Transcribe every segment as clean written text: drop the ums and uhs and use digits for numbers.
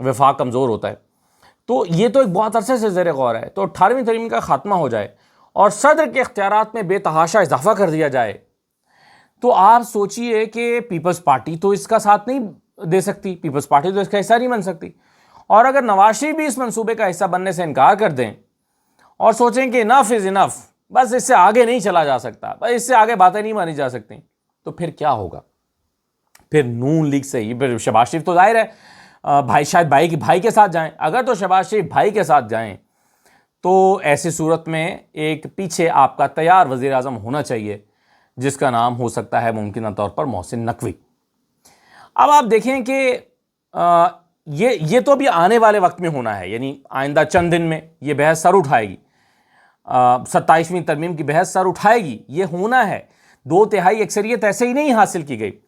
وفاق کمزور ہوتا ہے. تو یہ تو ایک بہت عرصے سے زیر غور ہے. تو 18ویں ترمیم کا خاتمہ ہو جائے اور صدر کے اختیارات میں بے تحاشا اضافہ کر دیا جائے تو آپ سوچئے کہ پیپلز پارٹی تو اس کا ساتھ نہیں دے سکتی, پیپلز پارٹی تو اس کا حصہ نہیں بن سکتی. اور اگر نواز شریف بھی اس منصوبے کا حصہ بننے سے انکار کر دیں اور سوچیں کہ انف از انف, بس اس سے آگے نہیں چلا جا سکتا, بس اس سے آگے باتیں نہیں مانی جا سکتی, تو پھر کیا ہوگا؟ پھر نون لیگ سے ہی پھر شہباز شریف تو ظاہر ہے بھائی, شاید بھائی کے ساتھ جائیں. اگر تو شہباز شریف بھائی کے ساتھ جائیں تو ایسی صورت میں ایک پیچھے آپ کا تیار وزیر اعظم ہونا چاہیے جس کا نام ہو سکتا ہے ممکنہ طور پر محسن نقوی. اب آپ دیکھیں کہ یہ تو ابھی آنے والے وقت میں ہونا ہے, یعنی آئندہ چند دن میں یہ بحث سر اٹھائے گی, 27ویں ترمیم کی بحث سر اٹھائے گی, یہ ہونا ہے. 2/3 اکثریت ایسے ہی نہیں حاصل کی گئی.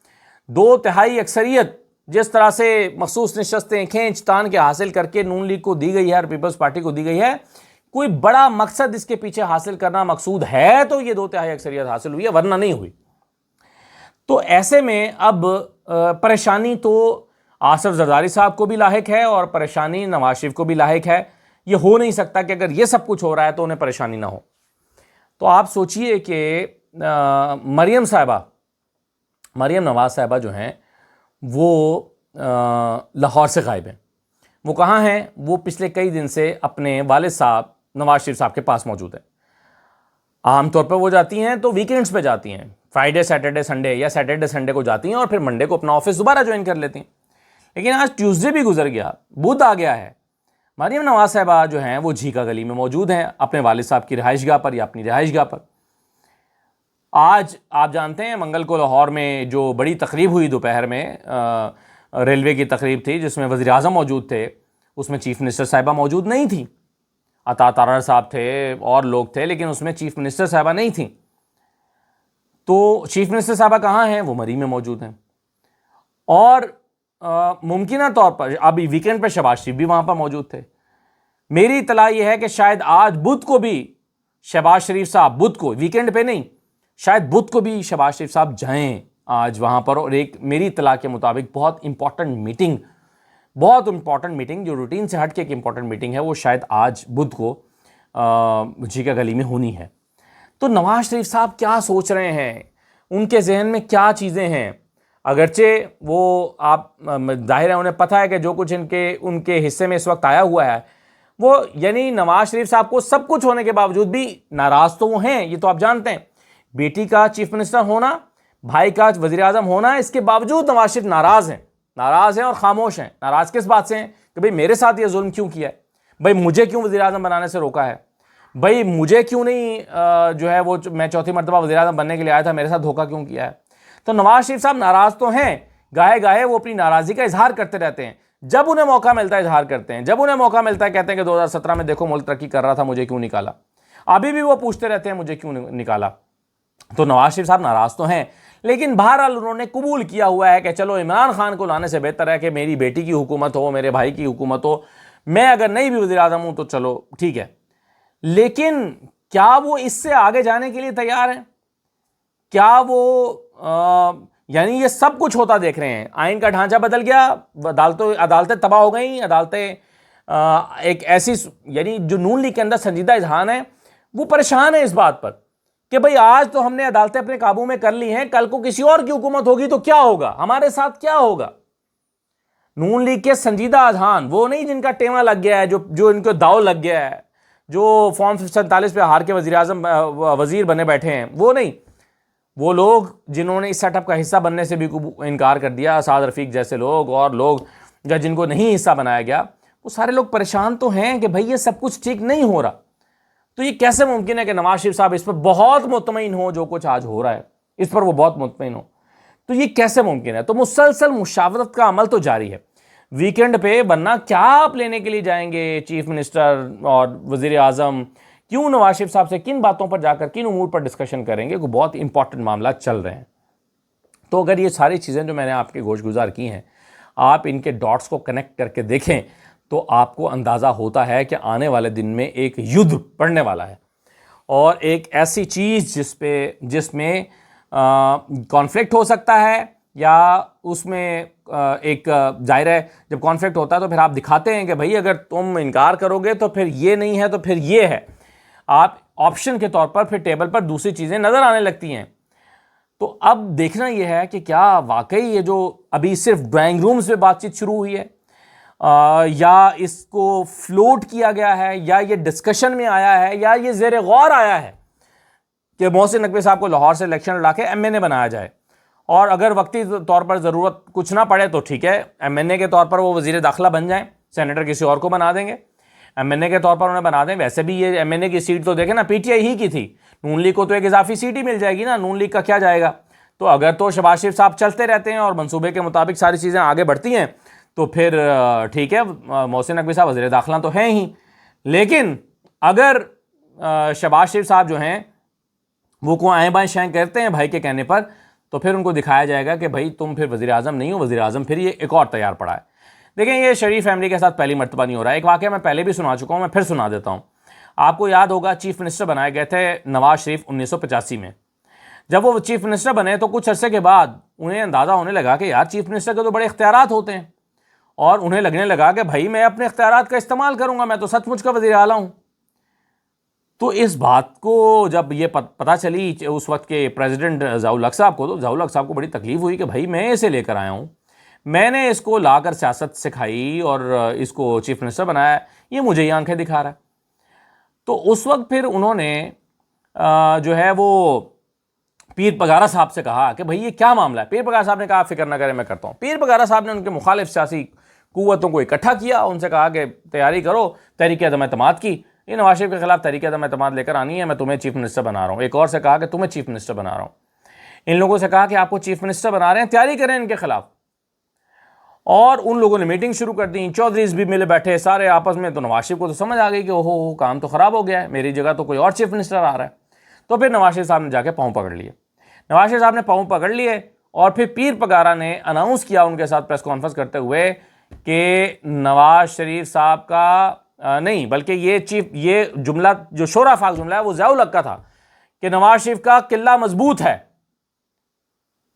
2/3 اکثریت جس طرح سے مخصوص نشستیں کھینچ تان کے حاصل کر کے نون لیگ کو دی گئی ہے اور پیپلز پارٹی کو دی گئی ہے, کوئی بڑا مقصد اس کے پیچھے حاصل کرنا مقصود ہے تو یہ 2/3 اکثریت حاصل ہوئی ہے, ورنہ نہیں ہوئی. تو ایسے میں اب پریشانی تو آصف زرداری صاحب کو بھی لاحق ہے اور پریشانی نواز شریف کو بھی لاحق ہے. یہ ہو نہیں سکتا کہ اگر یہ سب کچھ ہو رہا ہے تو انہیں پریشانی نہ ہو. تو آپ سوچئے کہ مریم نواز صاحبہ جو ہیں وہ لاہور سے غائب ہیں. وہ کہاں ہیں؟ وہ پچھلے کئی دن سے اپنے والد صاحب نواز شریف صاحب کے پاس موجود ہیں. عام طور پر وہ جاتی ہیں تو ویکینڈز پہ جاتی ہیں, فرائیڈے سیٹرڈے سنڈے یا سیٹرڈے سنڈے کو جاتی ہیں اور پھر منڈے کو اپنا آفس دوبارہ جوائن کر لیتی ہیں. لیکن آج ٹیوزڈے بھی گزر گیا, بدھ آ گیا ہے. مریم نواز صاحبہ جو ہیں وہ جھیکا گلی میں موجود ہیں اپنے والد صاحب کی رہائش گاہ پر یا اپنی رہائش گاہ پر. آج آپ جانتے ہیں منگل کو لاہور میں جو بڑی تقریب ہوئی دوپہر میں, ریلوے کی تقریب تھی جس میں وزیر اعظم موجود تھے, اس میں چیف منسٹر صاحبہ موجود نہیں تھیں. عطا تارڑ صاحب تھے اور لوگ تھے, لیکن اس میں چیف منسٹر صاحبہ نہیں تھیں. تو چیف منسٹر صاحبہ کہاں ہیں؟ وہ مری میں موجود ہیں. اور ممکنہ طور پر ابھی ویکینڈ پہ شہباز شریف بھی وہاں پر موجود تھے. میری اطلاع یہ ہے کہ شاید آج بدھ کو بھی شہباز شریف صاحب, بدھ کو, ویکینڈ پہ نہیں, شاید بدھ کو بھی شہباز شریف صاحب جائیں آج وہاں پر. اور ایک میری اطلاع کے مطابق بہت امپورٹنٹ میٹنگ جو روٹین سے ہٹ کے ایک امپورٹنٹ میٹنگ ہے وہ شاید آج بدھ کو جھیکا گلی میں ہونی ہے. تو نواز شریف صاحب کیا سوچ رہے ہیں, ان کے ذہن میں کیا چیزیں ہیں؟ اگرچہ وہ آپ ظاہر ہے انہیں پتہ ہے کہ جو کچھ ان کے حصے میں اس وقت آیا ہوا ہے وہ, یعنی نواز شریف صاحب کو سب کچھ ہونے کے باوجود بھی ناراض تو وہ ہیں, یہ تو آپ جانتے ہیں. بیٹی کا چیف منسٹر ہونا, بھائی کا وزیر اعظم ہونا, اس کے باوجود نواز شریف ناراض ہیں اور خاموش ہیں. ناراض کس بات سے ہیں؟ کہ بھئی میرے ساتھ یہ ظلم کیوں کیا ہے, بھئی مجھے کیوں وزیر اعظم بنانے سے روکا ہے, بھئی مجھے کیوں نہیں جو ہے وہ میں چوتھی مرتبہ وزیر اعظم بننے کے لیے آیا تھا, میرے ساتھ دھوکہ کیوں کیا ہے. تو نواز شریف صاحب ناراض تو ہیں, گاہے وہ اپنی ناراضی کا اظہار کرتے رہتے ہیں. جب انہیں موقع ملتا ہے اظہار کرتے ہیں, جب انہیں موقع ملتا ہے کہتے ہیں کہ 2017 میں دیکھو ملک ترقی کر رہا تھا, مجھے کیوں نکالا. ابھی بھی وہ پوچھتے رہتے ہیں مجھے کیوں نکالا. تو نواز شریف صاحب ناراض تو ہیں, لیکن بہرحال انہوں نے قبول کیا ہوا ہے کہ چلو عمران خان کو لانے سے بہتر ہے کہ میری بیٹی کی حکومت ہو, میرے بھائی کی حکومت ہو, میں اگر نہیں بھی وزیر اعظم ہوں تو چلو ٹھیک ہے. لیکن کیا وہ اس سے آگے جانے کے لیے تیار ہیں؟ کیا وہ یعنی یہ سب کچھ ہوتا دیکھ رہے ہیں, آئین کا ڈھانچہ بدل گیا, عدالتیں تباہ ہو گئیں, عدالتیں ایک ایسی, یعنی جو نون لیگ کے اندر سنجیدہ اذہان ہے وہ پریشان ہے اس بات پر کہ بھئی آج تو ہم نے عدالتیں اپنے قابو میں کر لی ہیں, کل کو کسی اور کی حکومت ہوگی تو کیا ہوگا, ہمارے ساتھ کیا ہوگا. نون لیگ کے سنجیدہ اذہان وہ نہیں جن کا ٹیما لگ گیا ہے, جو ان کو داؤ لگ گیا ہے, جو فارم 47 پہ ہار کے وزیر اعظم وزیر بنے بیٹھے ہیں, وہ نہیں. وہ لوگ جنہوں نے اس سیٹ اپ کا حصہ بننے سے بھی انکار کر دیا, اسعد رفیق جیسے لوگ اور لوگ یا جن کو نہیں حصہ بنایا گیا, وہ سارے لوگ پریشان تو ہیں کہ بھئی یہ سب کچھ ٹھیک نہیں ہو رہا. تو یہ کیسے ممکن ہے کہ نواز شریف صاحب اس پر بہت مطمئن ہو, جو کچھ آج ہو رہا ہے اس پر وہ بہت مطمئن ہو, تو یہ کیسے ممکن ہے؟ تو مسلسل مشاورت کا عمل تو جاری ہے. ویکینڈ پہ بننا کیا آپ لینے کے لیے جائیں گے چیف منسٹر اور وزیر اعظم, کیوں نواز شریف صاحب سے کن باتوں پر جا کر کن امور پر ڈسکشن کریں گے, کوئی بہت امپورٹنٹ معاملات چل رہے ہیں. تو اگر یہ ساری چیزیں جو میں نے آپ کے گوش گزار کی ہیں, آپ ان کے ڈاٹس کو کنیکٹ کر کے دیکھیں تو آپ کو اندازہ ہوتا ہے کہ آنے والے دن میں ایک یدھ پڑنے والا ہے, اور ایک ایسی چیز جس میں کانفلکٹ ہو سکتا ہے یا اس میں ایک ظاہر ہے جب کانفلکٹ ہوتا ہے تو پھر آپ دکھاتے ہیں کہ بھائی اگر تم انکار کرو گے تو پھر یہ نہیں ہے تو پھر یہ ہے، آپ آپشن کے طور پر پھر ٹیبل پر دوسری چیزیں نظر آنے لگتی ہیں۔ تو اب دیکھنا یہ ہے کہ کیا واقعی یہ جو ابھی صرف ڈرائنگ رومز میں بات چیت شروع ہوئی ہے، یا اس کو فلوٹ کیا گیا ہے، یا یہ ڈسکشن میں آیا ہے، یا یہ زیر غور آیا ہے کہ محسن نقوی صاحب کو لاہور سے الیکشن لڑا کے ایم این اے بنایا جائے، اور اگر وقتی طور پر ضرورت کچھ نہ پڑے تو ٹھیک ہے، ایم این اے کے طور پر وہ وزیر داخلہ بن جائیں، سینیٹر کسی اور کو بنا دیں گے، ایم این اے کے طور پر انہیں بنا دیں۔ ویسے بھی یہ ایم این اے کی سیٹ تو دیکھیں نا پی ٹی آئی ہی کی تھی، نون لیگ کو تو ایک اضافی سیٹ ہی مل جائے گی نا، نون لیگ کا کیا جائے گا؟ تو اگر تو شہباز شریف صاحب چلتے رہتے ہیں اور منصوبے کے مطابق ساری چیزیں آگے بڑھتی ہیں تو پھر ٹھیک ہے، محسن نقوی صاحب وزیر داخلہ تو ہیں ہی، لیکن اگر شہباز شریف صاحب جو ہیں وہ کو آئیں بائیں شائیں کرتے ہیں بھائی کے کہنے پر، تو پھر ان کو دکھایا جائے گا کہ بھائی تم پھر وزیر اعظم نہیں ہو، وزیر اعظم پھر یہ ایک اور تیار پڑا ہے۔ دیکھیں یہ شریف فیملی کے ساتھ پہلی مرتبہ نہیں ہو رہا ہے، ایک واقعہ میں پہلے بھی سنا چکا ہوں، میں پھر سنا دیتا ہوں۔ آپ کو یاد ہوگا چیف منسٹر بنائے گئے تھے نواز شریف 1985 میں، جب وہ چیف منسٹر بنے تو کچھ عرصے کے بعد انہیں اندازہ ہونے لگا کہ یار چیف منسٹر کے تو بڑے اختیارات ہوتے ہیں، اور انہیں لگنے لگا کہ بھائی میں اپنے اختیارات کا استعمال کروں گا، میں تو سچ مچ کا وزیر اعلیٰ ہوں۔ تو اس بات کو جب یہ پتہ چلی اس وقت کے پریزیڈنٹ ضیاء الحق صاحب کو، تو ضیاء الحق صاحب کو بڑی تکلیف ہوئی کہ بھائی میں اسے لے کر آیا ہوں، میں نے اس کو لا کر سیاست سکھائی اور اس کو چیف منسٹر بنایا، یہ مجھے ہی آنکھیں دکھا رہا ہے۔ تو اس وقت پھر انہوں نے جو ہے وہ پیر پگارا صاحب سے کہا کہ بھئی یہ کیا معاملہ ہے؟ پیر پگارا صاحب نے کہا فکر نہ کریں میں کرتا ہوں۔ پیر پگارا صاحب نے ان کے مخالف سیاسی قوتوں کو اکٹھا کیا، ان سے کہا کہ تیاری کرو تحریک عدم اعتماد کی، یہ نواز شریف کے خلاف تحریک عدم اعتماد لے کر آنی ہے، میں تمہیں چیف منسٹر بنا رہا ہوں۔ ایک اور سے کہا کہ تمہیں چیف منسٹر بنا رہا ہوں۔ ان لوگوں سے کہا کہ آپ کو چیف منسٹر بنا رہے ہیں، تیاری کریں ان کے خلاف۔ اور ان لوگوں نے میٹنگ شروع کر دی، چودھریز بھی ملے بیٹھے سارے آپس میں، تو نواز شریف کو تو سمجھ آ گئی کہ اوہو کام تو خراب ہو گیا ہے، میری جگہ تو کوئی اور چیف منسٹر آ رہا ہے۔ تو پھر نواز شریف صاحب نے جا کے پاؤں پکڑ لیے، نواز شریف صاحب نے پاؤں پکڑ لیے، اور پھر پیر پگارا نے اناؤنس کیا ان کے ساتھ پریس کانفرنس کرتے ہوئے کہ نواز شریف صاحب کا نہیں بلکہ یہ جملہ جو شورا فاق جملہ ہے وہ ضیاء الحق کا تھا کہ نواز شریف کا قلعہ مضبوط ہے،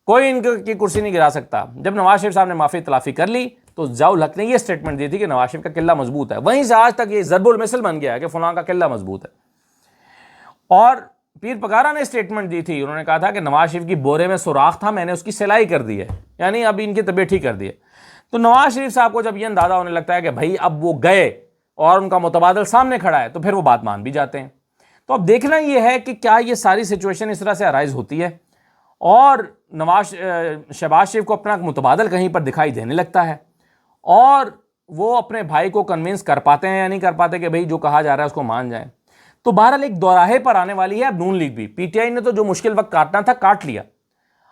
کوئی ان کی کرسی نہیں گرا سکتا۔ جب نواز شریف صاحب نے معافی تلافی کر لی تو ضیاء الحق نے یہ سٹیٹمنٹ دی تھی کہ نواز شریف کا قلعہ مضبوط ہے، وہیں سے آج تک یہ ضرب المثل بن گیا ہے کہ فلاں کا قلعہ مضبوط ہے۔ اور پیر پگارا نے سٹیٹمنٹ دی تھی، انہوں نے کہا تھا کہ نواز شریف کی بورے میں سوراخ تھا، میں نے اس کی سلائی کر دی ہے، یعنی اب ان کی طبیعت ٹھیک کر دی ہے۔ تو نواز شریف صاحب کو جب یہ اندازہ ہونے لگتا ہے کہ بھائی اب وہ گئے اور ان کا متبادل سامنے کھڑا ہے، تو پھر وہ بات مان بھی جاتے ہیں۔ تو اب دیکھنا یہ ہے کہ کیا یہ ساری سچویشن اس طرح سے ارائز ہوتی ہے اور شہباز شریف کو اپنا متبادل کہیں پر دکھائی دینے لگتا ہے، اور وہ اپنے بھائی کو کنونس کر پاتے ہیں یا نہیں کر پاتے کہ بھئی جو کہا جا رہا ہے اس کو مان جائیں۔ تو بہرحال ایک دوراہے پر آنے والی ہے اب نون لیگ بھی۔ پی ٹی آئی نے تو جو مشکل وقت کاٹنا تھا کاٹ لیا،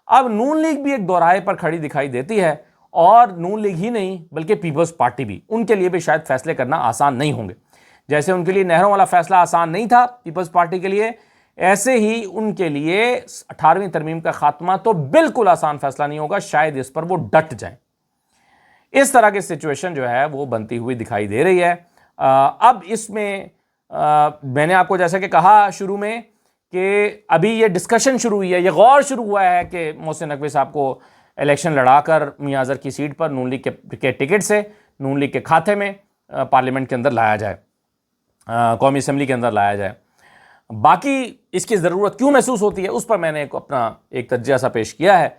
اب نون لیگ بھی ایک دوراہے پر کھڑی دکھائی دیتی ہے، اور نون لیگ ہی نہیں بلکہ پیپلز پارٹی بھی، ان کے لیے بھی شاید فیصلے کرنا آسان نہیں ہوں گے۔ جیسے ان کے لیے نہروں والا فیصلہ آسان نہیں تھا پیپلز پارٹی کے لیے، ایسے ہی ان کے لیے 18ویں ترمیم کا خاتمہ تو بالکل آسان فیصلہ نہیں ہوگا، شاید اس پر وہ ڈٹ جائیں۔ اس طرح کی سچویشن جو ہے وہ بنتی ہوئی دکھائی دے رہی ہے۔ اب اس میں نے آپ کو جیسے کہ کہا شروع میں کہ ابھی یہ ڈسکشن شروع ہوئی ہے، یہ غور شروع ہوا ہے کہ محسن نقوی صاحب کو الیکشن لڑا کر میاں زر کی سیٹ پر نون لیگ کے ٹکٹ سے نون لیگ کے کھاتے میں پارلیمنٹ کے اندر لایا جائے، قومی اسمبلی کے اندر لایا جائے۔ باقی اس کی ضرورت کیوں محسوس ہوتی ہے اس پر میں نے اپنا ایک تجزیہ سا پیش کیا ہے،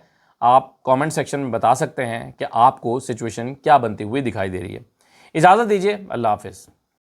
آپ کامنٹ سیکشن میں بتا سکتے ہیں کہ آپ کو سچویشن کیا بنتی ہوئی دکھائی دے رہی ہے۔ اجازت دیجیے، اللہ حافظ۔